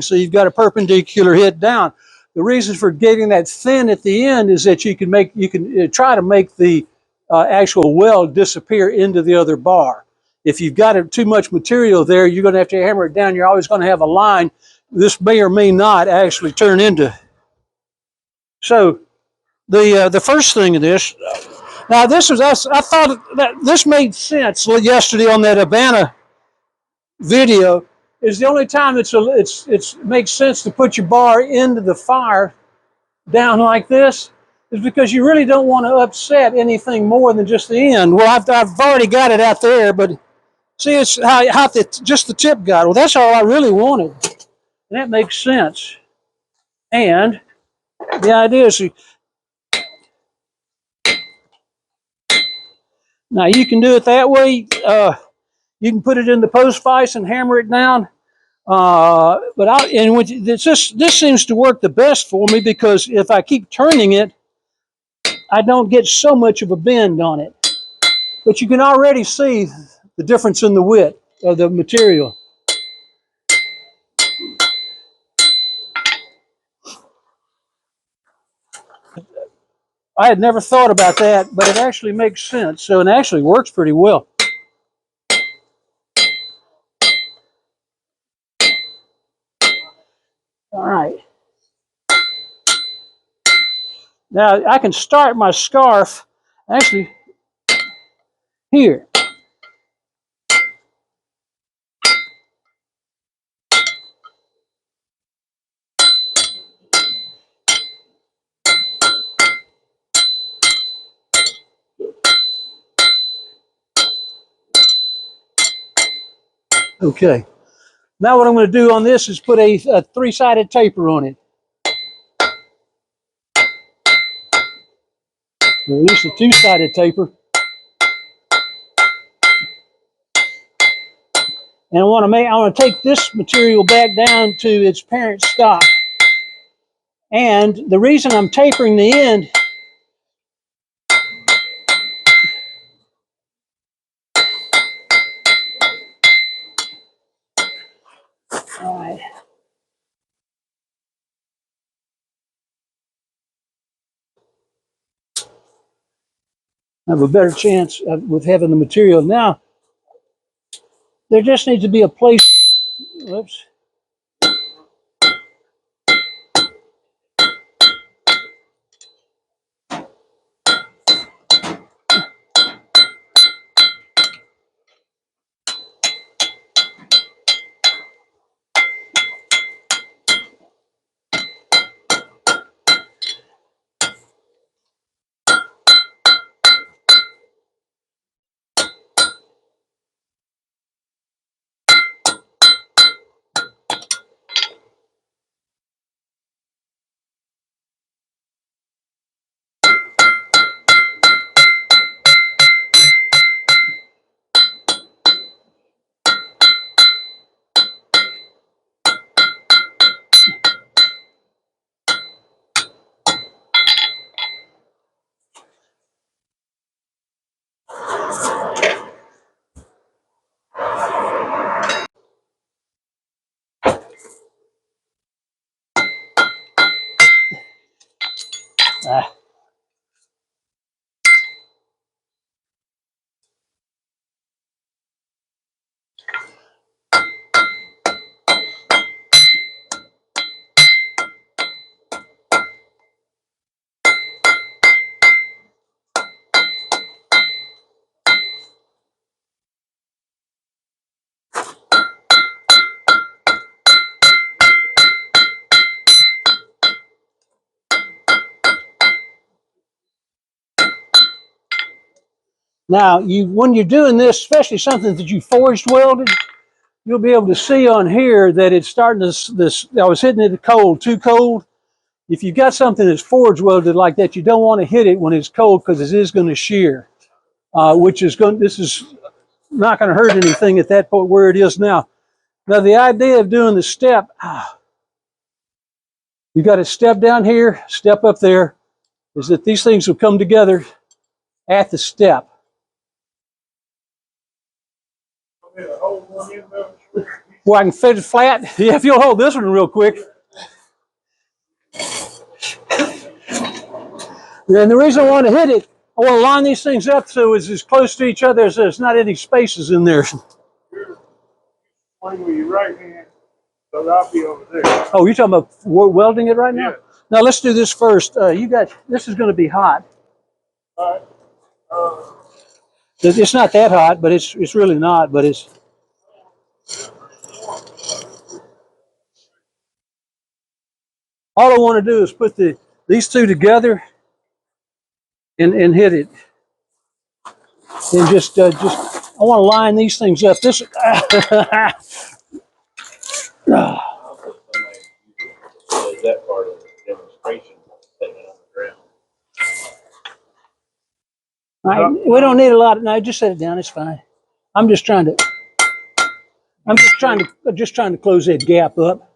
so you've got a perpendicular hit down. The reason for getting that thin at the end is that you can try to make the actual weld disappear into the other bar. If you've got too much material there, you're going to have to hammer it down. You're always going to have a line. This may or may not actually turn into. So the first thing of this. Now this was us. I thought that this made sense yesterday on that Habana video. Is the only time it makes sense to put your bar into the fire down like this is because you really don't want to upset anything more than just the end. Well, I've already got it out there, but see, it's how just the tip got. Well, that's all I really wanted, and that makes sense. And the idea is, now you can do it that way. You can put it in the post vise and hammer it down. This seems to work the best for me because if I keep turning it, I don't get so much of a bend on it. But you can already see the difference in the width of the material. I had never thought about that, but it actually makes sense. So it actually works pretty well. All right. Now I can start my scarf actually here. Okay. Now what I'm going to do on this is put a three-sided taper on it. Or at least a two-sided taper. And I want to take this material back down to its parent stock. And the reason I'm tapering the end all right. I have a better chance with having the material. Now, there just needs to be a place. Whoops. Ah. Now, when you're doing this, especially something that you forged welded, you'll be able to see on here that it's starting to, I was hitting it cold, too cold. If you've got something that's forged welded like that, you don't want to hit it when it's cold because it is going to shear, this is not going to hurt anything at that point where it is now. Now, the idea of doing the step, you got to step down here, step up there, is that these things will come together at the step. where I can fit it flat. Yeah, if you'll hold this one real quick. And the reason I want to hit it, I want to line these things up so it's as close to each other as there's not any spaces in there. Swing with your right hand, so I'll be over there. Oh, you're talking about welding it right now? Yeah. Now let's do this first. This is going to be hot. All right. It's not that hot, but it's really not. But it's. All I want to do is put these two together and hit it. And just I want to line these things up. This. That part of the demonstration, setting it on the ground. We don't need a lot. No, just set it down. It's fine. I'm just trying to close that gap up.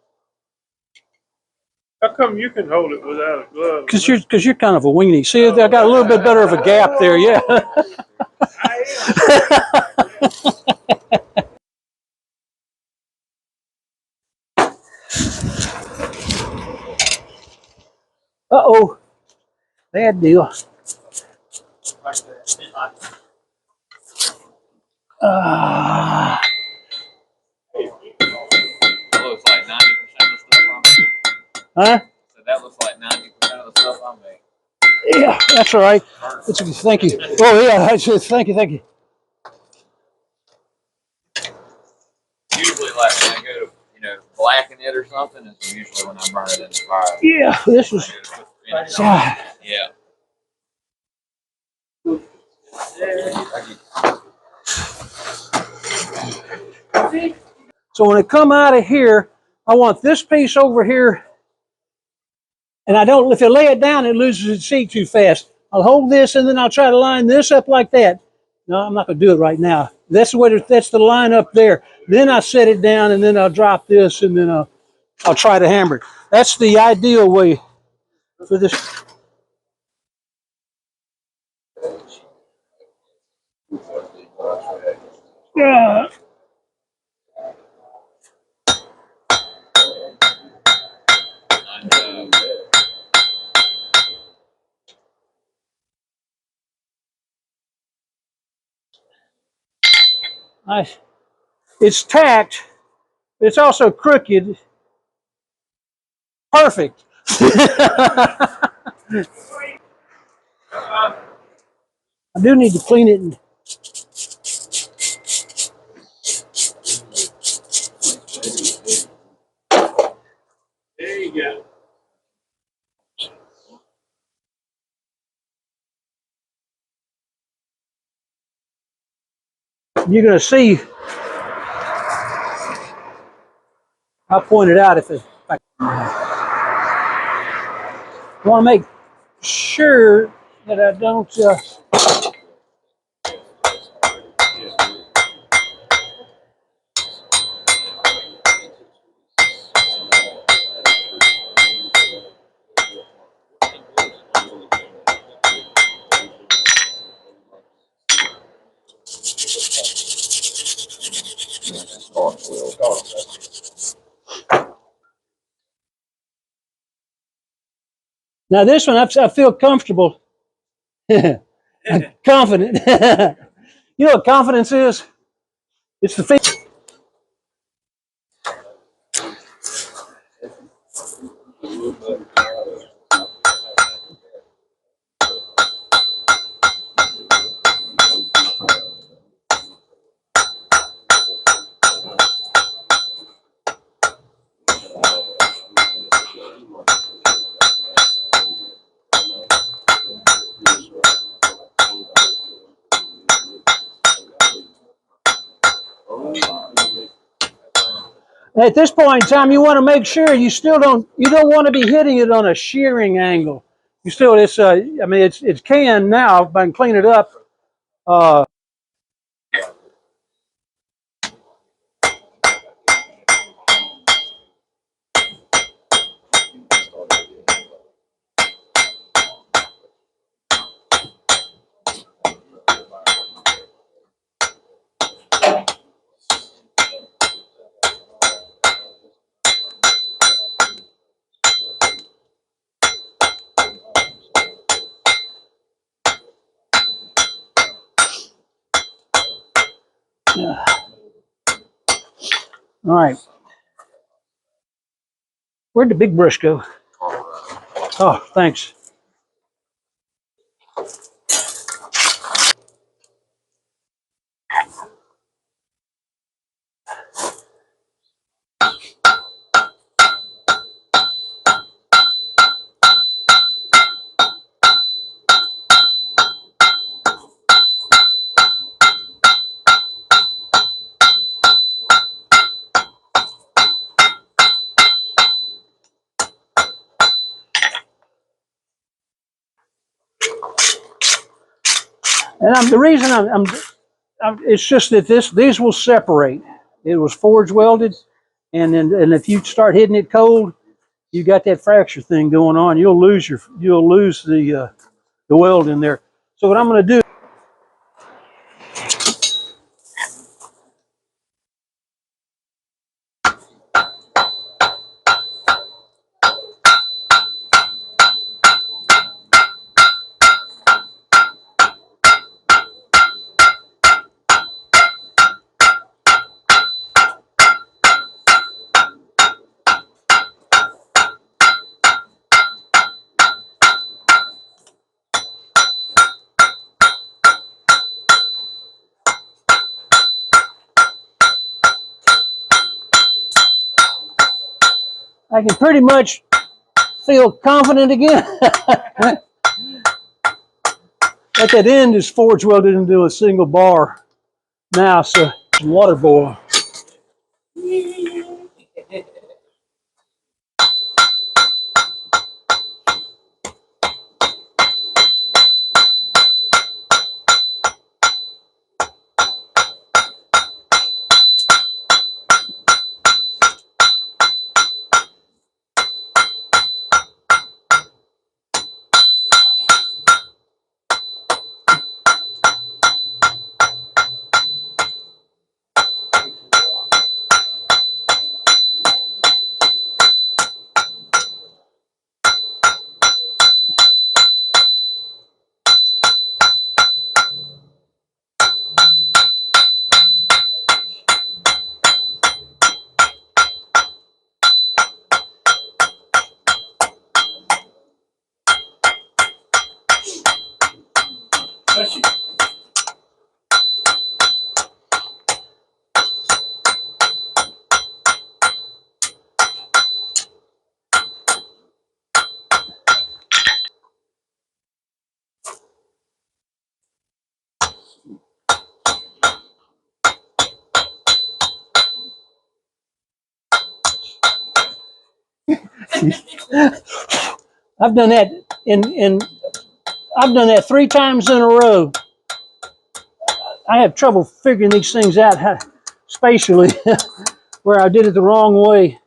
How come you can hold it without a glove? Because you're kind of a weenie. See, I got a little bit better of a gap there. Yeah. Uh-oh. Bad deal. Like that. That looks like 90% of the stuff I make. Huh? So that looks like 90% of the stuff I make. Yeah, that's all right. Thank you. Oh, yeah. Thank you. Usually, like when I go to, blacken it or something, it's usually when I burn it in the fire. Yeah, this is. God. Yeah. So when I come out of here, I want this piece over here. And if I lay it down, it loses its seat too fast. I'll hold this and then I'll try to line this up like that. No, I'm not going to do it right now. That's the line up there. Then I set it down and then I'll drop this and then I'll try to hammer it. That's the ideal way for this. Yeah. It's tacked, but it's also crooked. Perfect. I do need to clean it. There you go. You're going to see. I'll point it out if I want to make sure that I don't. Now this one, I feel comfortable. I'm confident. You know what confidence is? It's the thing. At this point in time, you want to make sure you don't want to be hitting it on a shearing angle. It's canned now, if I can clean it up. All right. Where'd the big brush go? Oh, thanks. And the reason it's just that these will separate. It was forge welded, and if you start hitting it cold, you got that fracture thing going on. You'll lose the weld in there. So what I'm going to do. I can pretty much feel confident again. At that end is forge welded into a single bar. Now, so water boil. I've done that I've done that 3 times in a row. I have trouble figuring these things out spatially where I did it the wrong way.